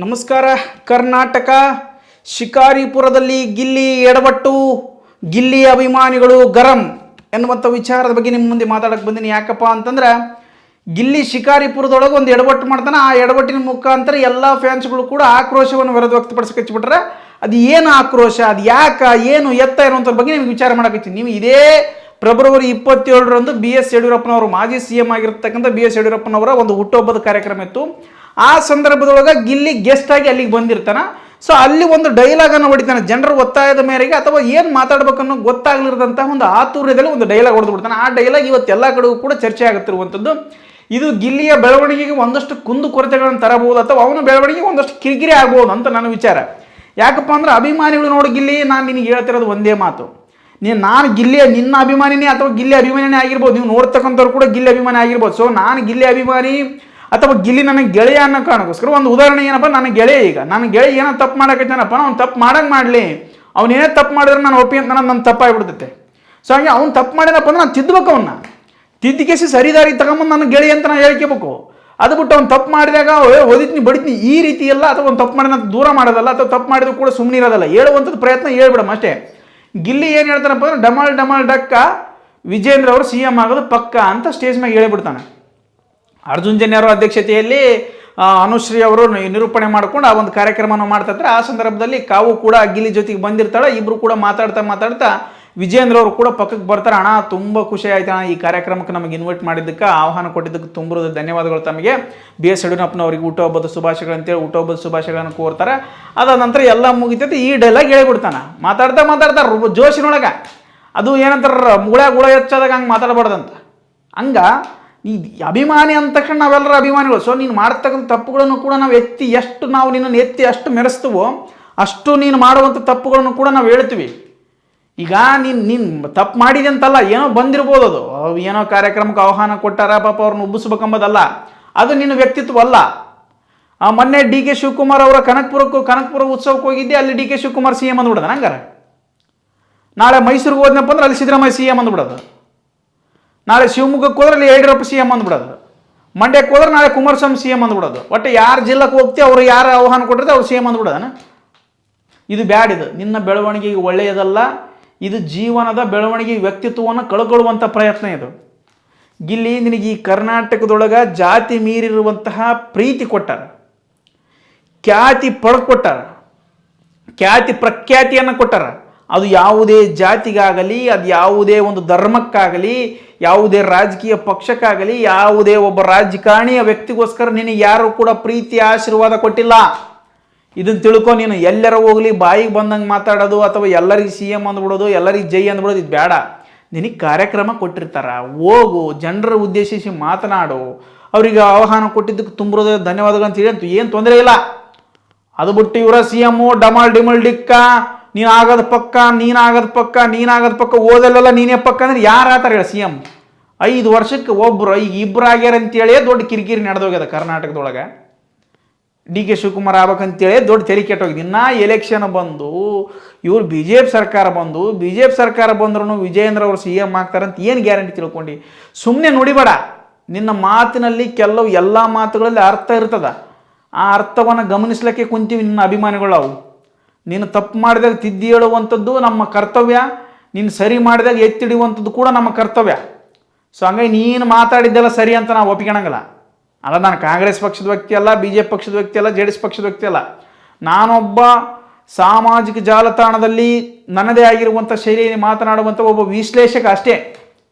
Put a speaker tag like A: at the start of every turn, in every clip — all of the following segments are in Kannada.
A: ನಮಸ್ಕಾರ. ಕರ್ನಾಟಕ ಶಿಕಾರಿಪುರದಲ್ಲಿ ಗಿಲ್ಲಿ ಎಡವಟ್ಟು, ಗಿಲ್ಲಿ ಅಭಿಮಾನಿಗಳು ಗರಂ ಎನ್ನುವಂಥ ವಿಚಾರದ ಬಗ್ಗೆ ನಿಮ್ಮ ಮುಂದೆ ಮಾತಾಡಕ್ಕೆ ಬಂದೀನಿ. ಯಾಕಪ್ಪ ಅಂತಂದ್ರೆ ಗಿಲ್ಲಿ ಶಿಕಾರಿಪುರದೊಳಗೆ ಒಂದು ಎಡವಟ್ಟು ಮಾಡ್ತಾನೆ. ಆ ಎಡವಟ್ಟಿನ ಮುಖಾಂತರ ಎಲ್ಲ ಫ್ಯಾನ್ಸ್ಗಳು ಕೂಡ ಆಕ್ರೋಶವನ್ನು ವಿರೋಧ ವ್ಯಕ್ತಪಡಿಸಕ್ಕೆ ಹಚ್ಚಿಬಿಟ್ರೆ ಅದು ಏನು ಆಕ್ರೋಶ, ಅದು ಯಾಕೆ, ಏನು ಎತ್ತ ಅನ್ನೋದ್ರ ಬಗ್ಗೆ ನಿಮ್ಗೆ ವಿಚಾರ ಮಾಡಕತ್ತೀನಿ. ನೀವು ಇದೇ ಫೆಬ್ರವರಿ 27ರಂದು BS ಯಡಿಯೂರಪ್ಪನವರು ಮಾಜಿ CM ಆಗಿರ್ತಕ್ಕಂಥ BS ಯಡಿಯೂರಪ್ಪನವರ ಒಂದು ಹುಟ್ಟುಹಬ್ಬದ ಕಾರ್ಯಕ್ರಮ ಇತ್ತು. ಆ ಸಂದರ್ಭದೊಳಗೆ ಗಿಲ್ಲಿ ಗೆಸ್ಟ್ ಆಗಿ ಅಲ್ಲಿಗೆ ಬಂದಿರ್ತಾನೆ. ಸೊ ಅಲ್ಲಿ ಒಂದು ಡೈಲಾಗನ್ನು ಹೊಡಿತಾನೆ. ಜನರ ಒತ್ತಾಯದ ಮೇರೆಗೆ ಅಥವಾ ಏನು ಮಾತಾಡ್ಬೇಕನ್ನೋ ಗೊತ್ತಾಗ್ಲಿರದಂತಹ ಒಂದು ಆತುರ್ಯದಲ್ಲಿ ಒಂದು ಡೈಲಾಗ್ ಹೊಡೆದು ಬಿಡ್ತಾನೆ. ಆ ಡೈಲಾಗ್ ಇವತ್ತು ಎಲ್ಲ ಕಡೆಗೂ ಕೂಡ ಚರ್ಚೆ ಆಗುತ್ತಿರುವಂಥದ್ದು. ಇದು ಗಿಲ್ಲಿಯ ಬೆಳವಣಿಗೆಗೆ ಒಂದಷ್ಟು ಕುಂದು ಕೊರತೆಗಳನ್ನು ತರಬಹುದು ಅಥವಾ ಅವನ ಬೆಳವಣಿಗೆಗೆ ಒಂದಷ್ಟು ಕಿರಿಕಿರಿ ಆಗ್ಬೋದು ಅಂತ ನನ್ನ ವಿಚಾರ. ಯಾಕಪ್ಪ ಅಂದ್ರೆ ಅಭಿಮಾನಿಗಳು ನೋಡಿ ಗಿಲ್ಲಿ, ನಾನು ನಿನಗೆ ಹೇಳ್ತಿರೋದು ಒಂದೇ ಮಾತು. ನಾನು ಗಿಲ್ಲಿಯ ನಿನ್ನ ಅಭಿಮಾನಿನೇ ಅಥವಾ ಗಿಲ್ಲಿ ಅಭಿಮಾನಿನೇ ಆಗಿರ್ಬೋದು, ನೀವು ನೋಡ್ತಕ್ಕಂಥವ್ರು ಕೂಡ ಗಿಲ್ಲಿ ಅಭಿಮಾನಿ ಆಗಿರ್ಬೋದು. ಸೊ ನಾನು ಗಿಲ್ಲಿ ಅಭಿಮಾನಿ ಅಥವಾ ಗಿಲ್ಲಿ ನನಗೆ ಗೆಳೆಯ ಅನ್ನೋ ಕಾರಣಕ್ಕೋಸ್ಕರ ಒಂದು ಉದಾಹರಣೆ ಏನಪ್ಪ, ನನಗೆ ಗೆಳೆಯ, ಈಗ ನನ್ನ ಗೆಳೆಯ ಏನೋ ತಪ್ಪು ಮಾಡಕತ್ತಾನಪ್ಪ, ಅವ್ನು ತಪ್ಪು ಮಾಡಂಗೆ ಮಾಡಲಿ, ಅವನೇನೇ ತಪ್ಪು ಮಾಡಿದ್ರೆ ನಾನು ಒಪ್ಪಿ ಅಂತ ನನ್ನ ತಪ್ಪಾಗಿಬಿಡ್ತೈತೆ. ಸೊ ಹಾಗೆ ಅವ್ನು ತಪ್ಪು ಮಾಡಿದಪ್ಪ ಅಂದ್ರೆ ನಾನು ತಿದ್ದಬೇಕು, ಅವನ್ನ ತಿದ್ದಿಕೇಸಿ ಸರಿದಾರಿ ತಗೊಂಬಂದು ನನ್ನ ಗೆಳೆಯ ಅಂತ ನಾನು ಹೇಳ್ಕೋಬೇಕು. ಅದು ಬಿಟ್ಟು ಅವ್ನು ತಪ್ಪು ಮಾಡಿದಾಗ ಓದಿತ್ನಿ ಬಡಿತ್ನಿ ಈ ರೀತಿ ಎಲ್ಲ, ಅಥವಾ ಒಂದು ತಪ್ಪು ಮಾಡಿದ ದೂರ ಮಾಡೋದಲ್ಲ, ಅಥವಾ ತಪ್ಪು ಮಾಡಿದ್ರು ಕೂಡ ಸುಮ್ಮನೆ ಇರೋದಲ್ಲ, ಹೇಳುವಂಥದ್ದು ಪ್ರಯತ್ನ ಹೇಳ್ಬಿಡಮ್ಮ ಅಷ್ಟೇ. ಗಿಲ್ಲಿ ಏನು ಹೇಳ್ತಾನಪ್ಪ ಅಂದ್ರೆ ಡಮಾಲ್ ಡಮಾಲ್ ಡಕ್ಕ ವಿಜೇಂದ್ರ ಅವರು CM ಆಗೋದು ಪಕ್ಕ ಅಂತ ಸ್ಟೇಜ್ ಮ್ಯಾಗ ಹೇಳಿಬಿಡ್ತಾನೆ. ಅರ್ಜುನ್ ಜನ್ಯ ಅವರ ಅಧ್ಯಕ್ಷತೆಯಲ್ಲಿ ಅನುಶ್ರೀ ಅವರು ನಿರೂಪಣೆ ಮಾಡ್ಕೊಂಡು ಆ ಒಂದು ಕಾರ್ಯಕ್ರಮವನ್ನು ಮಾಡ್ತಿರ್ತಾರೆ. ಆ ಸಂದರ್ಭದಲ್ಲಿ ಕಾವು ಕೂಡ ಗಿಲ್ಲಿ ಜೊತೆಗೆ ಬಂದಿರ್ತಾಳೆ. ಇಬ್ಬರು ಕೂಡ ಮಾತಾಡ್ತಾ ವಿಜೇಂದ್ರ ಅವರು ಕೂಡ ಪಕ್ಕಕ್ಕೆ ಬರ್ತಾರೆ. ಅಣ್ಣ ತುಂಬ ಖುಷಿ ಆಯ್ತು ಅಣ್ಣ, ಈ ಕಾರ್ಯಕ್ರಮಕ್ಕೆ ನಮಗೆ ಇನ್ವೈಟ್ ಮಾಡಿದ್ದಕ್ಕೆ, ಆಹ್ವಾನ ಕೊಟ್ಟಿದ್ದಕ್ಕೆ ತುಂಬ ಧನ್ಯವಾದಗಳು ತಮಗೆ. BS ಯಡಿಯೂರಪ್ಪನವರಿಗೆ ಹುಟ್ಟುಹಬ್ಬದ ಶುಭಾಶಯಗಳು ಅಂತೇಳಿ ಹುಟ್ಟುಹಬ್ಬದ ಶುಭಾಶಯಗಳನ್ನು ಕೋರ್ತಾರೆ. ಅದಾದ ನಂತರ ಎಲ್ಲ ಮುಗಿತೈತೆ, ಈ ಡೈಲಾಗ್ ಹೇಳ್ಬಿಡ್ತಾನೆ. ಮಾತಾಡ್ತಾ ಜೋಶಿನೊಳಗೆ ಅದು ಏನಂತಾರ, ಮುಳ ಹೆಚ್ಚಾದಾಗ ಹಂಗೆ ಮಾತಾಡಬಾರ್ದಂತ. ಹಂಗೆ ಈ ಅಭಿಮಾನಿ ಅಂದ ತಕ್ಷಣ ನಾವೆಲ್ಲರ ಅಭಿಮಾನಿಗಳು. ಸೊ ನೀನು ಮಾಡ್ತಕ್ಕಂಥ ತಪ್ಪುಗಳನ್ನು ಕೂಡ ನಾವು ನಾವು ನಿನ್ನನ್ನು ಎತ್ತಿ ಅಷ್ಟು ಮೆರೆಸ್ತೀವೋ ಅಷ್ಟು ನೀನು ಮಾಡುವಂಥ ತಪ್ಪುಗಳನ್ನು ಕೂಡ ನಾವು ಹೇಳ್ತೀವಿ. ಈಗ ನೀನು ತಪ್ಪು ಮಾಡಿದೆ ಅಂತಲ್ಲ, ಏನೋ ಬಂದಿರ್ಬೋದು, ಅದು ಏನೋ ಕಾರ್ಯಕ್ರಮಕ್ಕೆ ಆಹ್ವಾನ ಕೊಟ್ಟಾರ, ಪಾಪ ಅವ್ರನ್ನ ಉಬ್ಬಿಸ್ಬೇಕಂಬುದಲ್ಲ, ಅದು ನಿನ್ನ ವ್ಯಕ್ತಿತ್ವ ಅಲ್ಲ. ಮೊನ್ನೆ DK ಶಿವಕುಮಾರ್ ಅವರ ಕನಕಪುರ ಉತ್ಸವಕ್ಕೆ ಹೋಗಿದ್ದೆ, ಅಲ್ಲಿ DK ಶಿವಕುಮಾರ್ CM ಅಂದ್ಬಿಡೋದು. ಹಂಗಾರೆ ನಾಳೆ ಮೈಸೂರಿಗೆ ಹೋದ್ನಪ್ಪ ಅಂದ್ರೆ ಅಲ್ಲಿ ಸಿದ್ದರಾಮಯ್ಯ CM ಅಂದ್ಬಿಡೋದು. ನಾಳೆ ಶಿವಮೊಗ್ಗಕ್ಕೆ ಹೋದ್ರೆ ಅಲ್ಲಿ ಯಡಿಯೂರಪ್ಪ CM ಅಂದ್ಬಿಡೋದು. ಮಂಡ್ಯಕ್ಕೆ ಹೋದ್ರೆ ನಾಳೆ ಕುಮಾರಸ್ವಾಮಿ CM ಅಂದ್ಬಿಡೋದು. ಒಟ್ಟು ಯಾರು ಜಿಲ್ಲೆಗೆ ಹೋಗ್ತಿ ಅವ್ರು ಯಾರು ಆಹ್ವಾನ ಕೊಟ್ಟಿರ್ತಾರೆ ಅವ್ರು CM ಅಂದ್ಬಿಡೋದನ. ಇದು ಬ್ಯಾಡಿದು, ನಿನ್ನ ಬೆಳವಣಿಗೆಗೆ ಒಳ್ಳೆಯದಲ್ಲ. ಇದು ಜೀವನದ ಬೆಳವಣಿಗೆ, ವ್ಯಕ್ತಿತ್ವವನ್ನು ಕಳ್ಕೊಳ್ಳುವಂಥ ಪ್ರಯತ್ನ ಇದು. ಗಿಲ್ಲಿ ನಿನಗೆ ಈ ಕರ್ನಾಟಕದೊಳಗೆ ಜಾತಿ ಮೀರಿರುವಂತಹ ಪ್ರೀತಿ ಕೊಟ್ಟಾರ, ಖ್ಯಾತಿ ಪಡ್ಕೊಟ್ಟಾರ, ಖ್ಯಾತಿ ಪ್ರಖ್ಯಾತಿಯನ್ನು ಕೊಟ್ಟಾರ. ಅದು ಯಾವುದೇ ಜಾತಿಗಾಗಲಿ, ಅದು ಯಾವುದೇ ಒಂದು ಧರ್ಮಕ್ಕಾಗಲಿ, ಯಾವುದೇ ರಾಜಕೀಯ ಪಕ್ಷಕ್ಕಾಗಲಿ, ಯಾವುದೇ ಒಬ್ಬ ರಾಜಕಾರಣಿಯ ವ್ಯಕ್ತಿಗೋಸ್ಕರ ನಿನಗೆ ಯಾರು ಕೂಡ ಪ್ರೀತಿ ಆಶೀರ್ವಾದ ಕೊಟ್ಟಿಲ್ಲ. ಇದನ್ನು ತಿಳ್ಕೊ. ನೀನು ಎಲ್ಲರ ಹೋಗಲಿ ಬಾಯಿಗೆ ಬಂದಂಗೆ ಮಾತಾಡೋದು ಅಥವಾ ಎಲ್ಲರಿಗೆ CM ಅಂದ್ಬಿಡೋದು, ಎಲ್ಲರಿಗೆ ಜೈ ಅಂದ್ಬಿಡೋದು, ಇದು ಬೇಡ. ನಿನಗೆ ಕಾರ್ಯಕ್ರಮ ಕೊಟ್ಟಿರ್ತಾರ, ಹೋಗು, ಜನರ ಉದ್ದೇಶಿಸಿ ಮಾತನಾಡು, ಅವರಿಗೆ ಆಹ್ವಾನ ಕೊಟ್ಟಿದ್ದಕ್ಕೆ ತುಂಬ ಧನ್ಯವಾದಗಳು ಅಂತ ಹೇಳಿ ಅಂತೂ ಏನು ತೊಂದರೆ ಇಲ್ಲ. ಅದು ಬಿಟ್ಟು ಇವರ CM ಡಮಾಲ್ ಡಿಮಲ್ ಡಿಕ್ಕ, ನೀನು ಆಗೋದು ನೀನಾಗೋದು ಪಕ್ಕ ಓದಲ್ಲೆಲ್ಲ ನೀನೇ ಪಕ್ಕ ಅಂದ್ರೆ ಯಾರು ಆತಾರೆ ಹೇಳಿ? CM 5 ವರ್ಷಕ್ಕೆ ಒಬ್ಬರು, ಈಗ ಇಬ್ಬರು ಆಗ್ಯಾರ ಅಂತೇಳಿ ದೊಡ್ಡ ಕಿರಿಕಿರಿ ನಡೆದೋಗ್ಯದ ಕರ್ನಾಟಕದೊಳಗೆ. DK ಶಿವಕುಮಾರ್ ಆಗ್ಬೇಕಂತೇಳಿ ದೊಡ್ಡ ತೆರಿ ಕೆಟ್ಟೋಗಿದೆ. ಇನ್ನು ಎಲೆಕ್ಷನ್ ಬಂದು ಇವ್ರು BJP ಸರ್ಕಾರ ಬಂದ್ರೂ ವಿಜಯೇಂದ್ರ ಅವರು CM ಆಗ್ತಾರಂತ ಏನು ಗ್ಯಾರಂಟಿ ತಿಳ್ಕೊಂಡು? ಸುಮ್ಮನೆ ನುಡಿಬೇಡ. ನಿನ್ನ ಮಾತಿನಲ್ಲಿ ಕೆಲವು ಎಲ್ಲ ಮಾತುಗಳಲ್ಲಿ ಅರ್ಥ ಇರ್ತದ. ಆ ಅರ್ಥವನ್ನು ಗಮನಿಸ್ಲಿಕ್ಕೆ ಕುಂತೀವಿ ನಿನ್ನ ಅಭಿಮಾನಿಗಳು. ಅವು ನೀನು ತಪ್ಪು ಮಾಡಿದಾಗ ತಿದ್ದಿ ಹೇಳುವಂಥದ್ದು ನಮ್ಮ ಕರ್ತವ್ಯ, ನೀನು ಸರಿ ಮಾಡಿದಾಗ ಎತ್ತಿಡುವಂಥದ್ದು ಕೂಡ ನಮ್ಮ ಕರ್ತವ್ಯ. ಸೊ ಹಂಗಾಗಿ ನೀನು ಮಾತಾಡಿದ್ದೆಲ್ಲ ಸರಿ ಅಂತ ನಾವು ಒಪ್ಪಿಕೊಳ್ಳಂಗಿಲ್ಲ. ಅಲ್ಲ, ನಾನು ಕಾಂಗ್ರೆಸ್ ಪಕ್ಷದ ವ್ಯಕ್ತಿ ಅಲ್ಲ, BJP ಪಕ್ಷದ ವ್ಯಕ್ತಿ ಅಲ್ಲ, JDS ಪಕ್ಷದ ವ್ಯಕ್ತಿ ಅಲ್ಲ. ನಾನೊಬ್ಬ ಸಾಮಾಜಿಕ ಜಾಲತಾಣದಲ್ಲಿ ನನ್ನದೇ ಆಗಿರುವಂಥ ಶೈಲಿಯಲ್ಲಿ ಮಾತನಾಡುವಂಥ ಒಬ್ಬ ವಿಶ್ಲೇಷಕ ಅಷ್ಟೇ.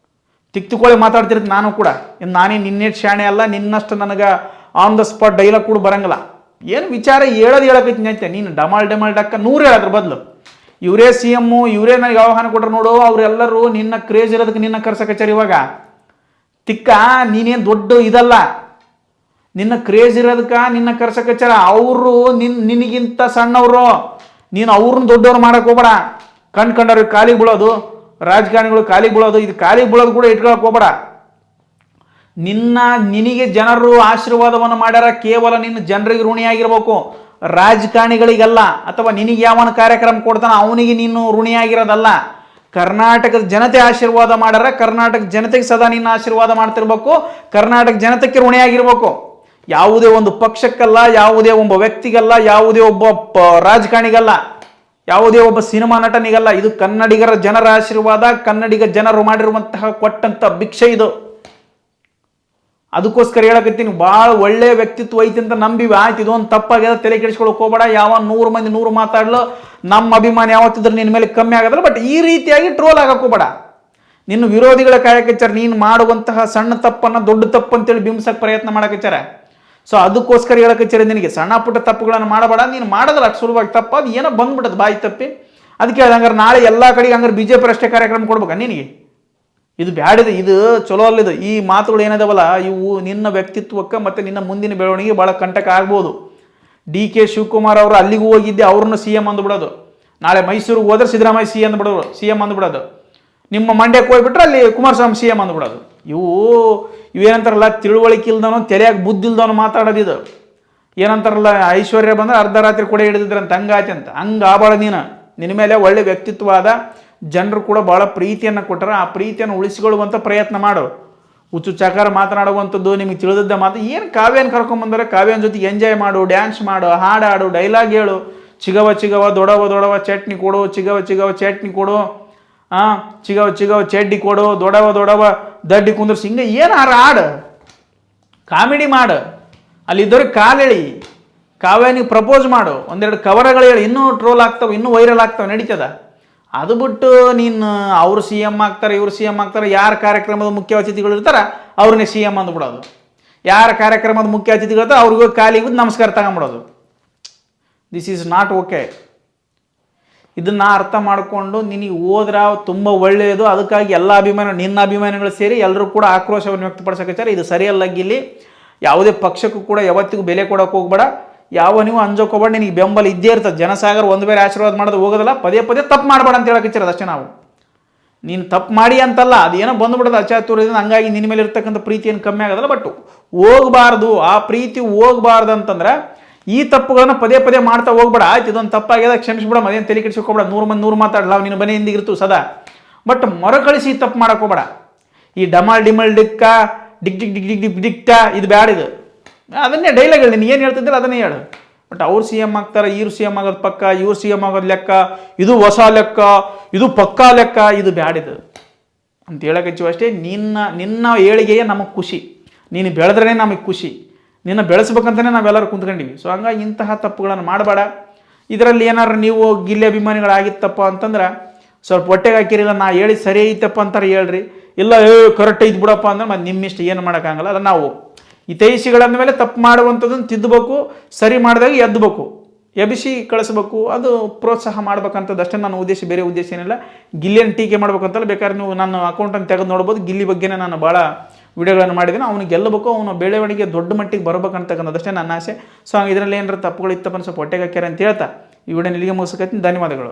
A: ತಿಕ್ತುಕೊಳ್ಳಿ ಮಾತಾಡ್ತಿರ್ತೀನಿ ನಾನು ಕೂಡ. ನಾನೇ ನಿನ್ನೆಟ್ ಶಾಣೆ ಅಲ್ಲ, ನಿನ್ನಷ್ಟು ನನಗೆ ಆನ್ ದ ಸ್ಪಾಟ್ ಡೈಲಾಗ್ ಕೂಡ ಬರಂಗಿಲ್ಲ. ಏನು ವಿಚಾರ ಹೇಳಕೈತೀನಿ ಅಂತ ನೀನು ಡಮಾಲ್ ಡಕ್ಕ 100 ಹೇಳೋದ್ರ ಬದಲು ಇವರೇ CM, ಇವರೇ ನನಗೆ ಆಹ್ವಾನ ಕೊಟ್ಟರು ನೋಡು, ಅವರೆಲ್ಲರೂ ನಿನ್ನ ಕ್ರೇಜ್ ಇರೋದಕ್ಕೆ ನಿನ್ನ ಕರ್ಸಕಚ್ಚಾರ. ಇವಾಗ ತಿಕ್ಕ ನೀನೇನು ದೊಡ್ಡ ಇದಲ್ಲ, ನಿನ್ನ ಕ್ರೇಜ್ ಇರೋದಕ್ಕೆ ನಿನ್ನ ಕರ್ಸಕಚ್ಚಾರ. ಅವರು ನಿನಗಿಂತ ಸಣ್ಣವರು, ನೀನು ಅವ್ರನ್ನ ದೊಡ್ಡವ್ರು ಮಾಡಕ್ಕೆ ಹೋಗ್ಬೇಡ. ಕಂಡವ್ರಿಗೆ ಕಾಲಿಗೆ ಬೀಳೋದು, ರಾಜಕಾರಣಿಗಳು ಕಾಲಿಗೆ ಬೀಳೋದು, ಇದು ಕಾಲಿಗೆ ಬೀಳೋದು ಕೂಡ ಇಟ್ಕೊಳಕ್ಕೆ ಹೋಗ್ಬೇಡ. ನಿನಗೆ ಜನರು ಆಶೀರ್ವಾದವನ್ನು ಮಾಡ್ಯಾರ, ಕೇವಲ ನಿನ್ನ ಜನರಿಗೆ ಋಣಿಯಾಗಿರ್ಬೇಕು, ರಾಜಕಾರಣಿಗಳಿಗಲ್ಲ. ಅಥವಾ ನಿನಗೆ ಯಾವನ ಕಾರ್ಯಕ್ರಮ ಕೊಡ್ತಾನ ಅವನಿಗೆ ನೀನು ಋಣಿಯಾಗಿರೋದಲ್ಲ. ಕರ್ನಾಟಕದ ಜನತೆ ಆಶೀರ್ವಾದ ಮಾಡ್ಯಾರ, ಕರ್ನಾಟಕ ಜನತೆಗೆ ಸದಾ ನಿನ್ನ ಆಶೀರ್ವಾದ ಮಾಡ್ತಿರ್ಬೇಕು, ಕರ್ನಾಟಕ ಜನತೆಗೆ ಋಣಿಯಾಗಿರ್ಬೇಕು. ಯಾವುದೇ ಒಂದು ಪಕ್ಷಕ್ಕಲ್ಲ, ಯಾವುದೇ ಒಬ್ಬ ವ್ಯಕ್ತಿಗಲ್ಲ, ಯಾವುದೇ ಒಬ್ಬ ರಾಜಕಾರಣಿಗಲ್ಲ, ಯಾವುದೇ ಒಬ್ಬ ಸಿನಿಮಾ ನಟನಿಗಲ್ಲ. ಇದು ಕನ್ನಡಿಗರ ಜನರ ಆಶೀರ್ವಾದ, ಕನ್ನಡಿಗ ಜನರು ಮಾಡಿರುವಂತಹ ಕೊಟ್ಟಂತ ಭಿಕ್ಷೆ ಇದು. ಅದಕ್ಕೋಸ್ಕರ ಹೇಳಕತ್ತೀನಿ, ಭಾಳ ಒಳ್ಳೆ ವ್ಯಕ್ತಿತ್ವ ಐತಿ ಅಂತ ನಂಬಿವಿ. ಆಯ್ತು, ಇದೊಂದು ತಪ್ಪಾಗ್ಯದ, ತಲೆ ಕೆಡಿಸ್ಕೊಳಕ್ ಹೋಗ್ಬೇಡ. ಯಾವ 100 ಮಂದಿ 100 ಮಾತಾಡ್ಲು ನಮ್ಮ ಅಭಿಮಾನ ಯಾವತ್ತಿದ್ರೆ ನಿನ್ನ ಮೇಲೆ ಕಮ್ಮಿ ಆಗೋದಿಲ್ಲ. ಬಟ್ ಈ ರೀತಿಯಾಗಿ ಟ್ರೋಲ್ ಆಗಕ್ಕೆ ಹೋಗ್ಬೇಡ. ನಿನ್ನ ವಿರೋಧಿಗಳ ಕಾಯಕಚ್ಚಾರ ನೀನು ಮಾಡುವಂತಹ ಸಣ್ಣ ತಪ್ಪನ್ನು ದೊಡ್ಡ ತಪ್ಪು ಅಂತೇಳಿ ಬಿಂಬಿಸಕ್ಕೆ ಪ್ರಯತ್ನ ಮಾಡಕಚ್ಚಾರ. ಸೊ ಅದಕ್ಕೋಸ್ಕರ ಹೇಳಕಚ್ಚಾರ, ನಿನಗೆ ಸಣ್ಣ ಪುಟ್ಟ ತಪ್ಪುಗಳನ್ನು ಮಾಡಬೇಡ. ನೀನು ಮಾಡೋದಲ್ಲ ಅಷ್ಟು ಸುಲಭವಾಗಿ ತಪ್ಪು, ಅದು ಏನೋ ಬಂದ್ಬಿಟ್ಟದು ಬಾಯಿ ತಪ್ಪಿ. ಅದಕ್ಕೆ ಹಂಗಾರೆ ನಾಳೆ ಎಲ್ಲ ಕಡೆಗೆ ಹಂಗಾರೆ BJP ಅಷ್ಟೇ ಕಾರ್ಯಕ್ರಮ ಕೊಡ್ಬೇಕಾ ನಿನಗೆ? ಇದು ಬ್ಯಾಡಿದೆ, ಇದು ಚಲೋ ಅಲ್ಲಿದು. ಈ ಮಾತುಗಳು ಏನಿದಾವಲ್ಲ ಇವು ನಿನ್ನ ವ್ಯಕ್ತಿತ್ವಕ್ಕೆ ಮತ್ತು ನಿನ್ನ ಮುಂದಿನ ಬೆಳವಣಿಗೆ ಭಾಳ ಕಂಟಕ ಆಗ್ಬೋದು. DK ಶಿವಕುಮಾರ್ ಅವರು ಅಲ್ಲಿಗೂ ಹೋಗಿದ್ದೆ, ಅವ್ರನ್ನ CM ಅಂದ್ಬಿಡೋದು. ನಾಳೆ ಮೈಸೂರಿಗೆ ಹೋದ್ರೆ ಸಿದ್ದರಾಮಯ್ಯ CM ಅಂದ್ಬಿಡೋದು. ನಿಮ್ಮ ಮಂಡ್ಯಕ್ಕೆ ಹೋಗ್ಬಿಟ್ರೆ ಅಲ್ಲಿ ಕುಮಾರಸ್ವಾಮಿ CM ಅಂದ್ಬಿಡೋದು. ಇವೇನಂತಾರಲ್ಲ, ತಿಳುವಳಿಕೆ ಇಲ್ದವನು, ತಲೆಯಾಗಿ ಬುದ್ಧಿ ಇಲ್ದವನು ಮಾತಾಡೋದು ಇದು. ಏನಂತಾರಲ್ಲ, ಐಶ್ವರ್ಯ ಬಂದ್ರೆ ಅರ್ಧ ರಾತ್ರಿ ಕೂಡ ಹಿಡಿದಿದ್ರಂತ, ಹಂಗಾಯ್ತು ಅಂತ. ಹಂಗಾಬಾಳ ನಿನ್ನ ಮೇಲೆ ಒಳ್ಳೆ ವ್ಯಕ್ತಿತ್ವದ ಜನರು ಕೂಡ ಭಾಳ ಪ್ರೀತಿಯನ್ನು ಕೊಟ್ಟರೆ ಆ ಪ್ರೀತಿಯನ್ನು ಉಳಿಸಿಕೊಳ್ಳುವಂಥ ಪ್ರಯತ್ನ ಮಾಡು. ಹುಚ್ಚುಚ್ಚಾಕಾರ ಮಾತನಾಡುವಂಥದ್ದು ನಿಮಗೆ ತಿಳಿದದ್ದ ಮಾತು. ಏನು ಕಾವ್ಯನ ಕರ್ಕೊಂಬಂದರೆ ಕಾವ್ಯನ ಜೊತೆಗೆ ಎಂಜಾಯ್ ಮಾಡು, ಡ್ಯಾನ್ಸ್ ಮಾಡು, ಹಾಡಾಡು, ಡೈಲಾಗ್ ಹೇಳು. ಚಿಗವ ದೊಡವ ಚಟ್ನಿ ಕೊಡು, ಚಿಗವ ಚಟ್ನಿ ಕೊಡು, ಚಿಗವ ಚಡ್ಡಿ ಕೊಡು, ದೊಡವ ದಡ್ಡಿ ಕುಂದ್ರಸಿ, ಹಿಂಗೆ ಏನು ಹಾಡು ಕಾಮಿಡಿ ಮಾಡು. ಅಲ್ಲಿದ್ದವ್ರಿಗೆ ಕಾಲೆಳಿ, ಕಾವ್ಯನಿಗೆ ಪ್ರಪೋಸ್ ಮಾಡು, ಒಂದೆರಡು ಕವರಗಳು ಹೇಳಿ. ಇನ್ನೂ ಟ್ರೋಲ್ ಆಗ್ತಾವೆ, ಇನ್ನೂ ವೈರಲ್ ಆಗ್ತಾವೆ, ನಡೀತದ. ಅದು ಬಿಟ್ಟು ನೀನು ಅವರು CM ಆಗ್ತಾರೆ, ಇವರು CM ಆಗ್ತಾರೆ. ಯಾರ ಕಾರ್ಯಕ್ರಮದ ಮುಖ್ಯ ಅತಿಥಿಗಳು ಇರ್ತಾರೆ ಅವ್ರನ್ನೇ CM ಅಂದ್ಬಿಡೋದು. ಯಾರ ಕಾರ್ಯಕ್ರಮದ ಮುಖ್ಯ ಅತಿಥಿಗಳು ಇರ್ತಾರೆ ಅವ್ರಿಗೂ ಕಾಲಿಗೆ ನಮಸ್ಕಾರ ತಗೊಂಬಿಡೋದು. This is not okay. ಇದನ್ನು ಅರ್ಥ ಮಾಡಿಕೊಂಡು ನಿನಗೆ ಹೋದ್ರೆ ತುಂಬ ಒಳ್ಳೆಯದು. ಅದಕ್ಕಾಗಿ ಎಲ್ಲ ನಿನ್ನ ಅಭಿಮಾನಿಗಳು ಸೇರಿ ಎಲ್ಲರೂ ಕೂಡ ಆಕ್ರೋಶವನ್ನು ವ್ಯಕ್ತಪಡಿಸಕಚ್ಚಾರೆ. ಇದು ಸರಿಯಲ್ಲ. ಗಿಲ್ಲಿ ಯಾವುದೇ ಪಕ್ಷಕ್ಕೂ ಕೂಡ ಯಾವತ್ತಿಗೂ ಬೆಲೆ ಕೊಡೋಕೆ ಹೋಗ್ಬೇಡ. ನೀವು ಅಂಜೋಕೋಬೇಡ. ನಿನಗೆ ಬೆಂಬಲ ಇದ್ದೇ ಇರ್ತದೆ. ಜನಸಾಗರ ಒಂದು ಬೇರೆ ಆಶೀರ್ವಾದ ಮಾಡೋದು ಹೋಗೋದಲ್ಲ. ಪದೇ ತಪ್ಪು ಮಾಡಬೇಡ ಅಂತ ಹೇಳಕಚ್ಚಿರೋದು ಅಷ್ಟೇ ನಾವು. ನೀನು ತಪ್ಪು ಮಾಡಿ ಅಂತಲ್ಲ, ಅದೇನೋ ಬಂದುಬಿಡೋದು ಅಚಾತುರ್ಯದಿಂದ. ಹಂಗಾಗಿ ನಿನ್ನ ಮೇಲೆ ಇರ್ತಕ್ಕಂಥ ಪ್ರೀತಿ ಏನು ಕಮ್ಮಿ ಆಗೋದಲ್ಲ. ಬಟ್ ಹೋಗಬಾರ್ದು, ಆ ಪ್ರೀತಿ ಹೋಗಬಾರ್ದು ಅಂತಂದ್ರೆ ಈ ತಪ್ಪುಗಳನ್ನು ಪದೇ ಮಾಡ್ತಾ ಹೋಗ್ಬೇಡ. ಆಯ್ತು, ಇದೊಂದು ತಪ್ಪಾಗ್ಯದ, ಕ್ಷಮಿಸ್ಬಿಡ, ಅದೇನು ತಲೆ ಕೆಡಿಸ್ಕೋಬೇಡ. 100 ಮಂದಿ 100 ಮಾತಾಡಲ್ಲ, ನಿನ್ನ ಮನೆ ಹಿಂದಿಗಿರ್ತು ಸದಾ. ಬಟ್ ಮರುಕಳಿಸಿ ತಪ್ಪು ಮಾಡಕ್ಕೆ ಹೋಗ್ಬೇಡ. ಈ ಡಿಮಲ್ ಡಿಕ್ಟ ಇದು ಬ್ಯಾಡಿದು. ಅದನ್ನೇ ಡೈಲಾಗ್ ಹೇಳಿ, ನೀನು ಏನು ಹೇಳ್ತಿದ್ದಿಲ್ಲ ಅದನ್ನೇ ಹೇಳು. ಬಟ್ ಅವ್ರು CM ಆಗ್ತಾರೆ, ಇವ್ರು CM ಆಗೋದು ಪಕ್ಕ, ಇವ್ರು CM ಆಗೋದು ಲೆಕ್ಕ, ಇದು ಹೊಸ ಲೆಕ್ಕ, ಇದು ಪಕ್ಕಾ ಲೆಕ್ಕ, ಇದು ಬ್ಯಾಡಿದು ಅಂತ ಹೇಳಕಚ್ಚಿವ ಅಷ್ಟೇ. ನಿನ್ನ ಏಳಿಗೆಯೇ ನಮಗೆ ಖುಷಿ. ನೀನು ಬೆಳೆದ್ರೇ ನಮಗೆ ಖುಷಿ. ನಿನ್ನ ಬೆಳೆಸ್ಬೇಕಂತಲೇ ನಾವೆಲ್ಲರೂ ಕುಂತ್ಕೊಂಡಿವಿ. ಸೊ ಹಂಗಾಗಿ ಇಂತಹ ತಪ್ಪುಗಳನ್ನು ಮಾಡಬೇಡ. ಇದರಲ್ಲಿ ಏನಾರು ನೀವು ಗಿಲ್ಲಿ ಅಭಿಮಾನಿಗಳಾಗಿತ್ತಪ್ಪ ಅಂತಂದ್ರೆ ಸ್ವಲ್ಪ ಹೊಟ್ಟೆಗೆ ಹಾಕಿರಿಲ್ಲ, ನಾ ಹೇಳಿ ಸರಿ ಐತಪ್ಪ ಅಂತಾರೆ ಹೇಳ್ರಿ. ಇಲ್ಲ ಕರೆಕ್ಟ್ ಐತೆ ಬಿಡಪ್ಪ ಅಂದ್ರೆ ಮತ್ತೆ ನಿಮ್ಮಿಷ್ಟ ಏನು ಮಾಡೋಕ್ಕಾಗಲ್ಲ. ಅದು ನಾವು ಹಿತೈಷಿಗಳಂದ ಮೇಲೆ ತಪ್ಪು ಮಾಡುವಂಥದ್ದನ್ನು ತಿದ್ದಬೇಕು, ಸರಿ ಮಾಡಿದಾಗ ಎದ್ದಬೇಕು, ಎಬ್ಬಿಸಿ ಕಳಿಸ್ಬೇಕು. ಅದು ಪ್ರೋತ್ಸಾಹ ಮಾಡ್ಬೇಕಂತದ್ದು ಅಷ್ಟೇ ನನ್ನ ಉದ್ದೇಶ, ಬೇರೆ ಉದ್ದೇಶ ಏನಿಲ್ಲ. ಗಿಲ್ಲಿಯನ್ನು ಟೀಕೆ ಮಾಡ್ಬೇಕಂತಲ್ಲ. ಬೇಕಾದ್ರೆ ನೀವು ನನ್ನ ಅಕೌಂಟನ್ನು ತೆಗೆದು ನೋಡ್ಬೋದು. ಗಿಲ್ಲಿ ಬಗ್ಗೆನೇ ನಾನು ಭಾಳ ವಿಡಿಯೋಗಳನ್ನು ಮಾಡಿದ್ದೀನಿ. ಅವನು ಗೆಲ್ಲಬೇಕು, ಅವನು ಬೆಳವಣಿಗೆ ದೊಡ್ಡ ಮಟ್ಟಿಗೆ ಬರ್ಬೇಕಂತಕ್ಕಂಥದ್ದಷ್ಟೇ ನನ್ನ ಆಸೆ. ಸೊ ಇದರಲ್ಲಿ ಏನಾರು ತಪ್ಪುಗಳು ಇತ್ತಪ್ಪ ಸ್ವಲ್ಪ ಹೊಟ್ಟೆಗೆ ಹಾಕ್ಯಾರ ಅಂತ ಹೇಳ್ತಾ ಈ ವಿಡಿಯೋನ ಇಲ್ಲಿಗೆ ಮುಗಿಸಕತ್ತೀನಿ. ಧನ್ಯವಾದಗಳು.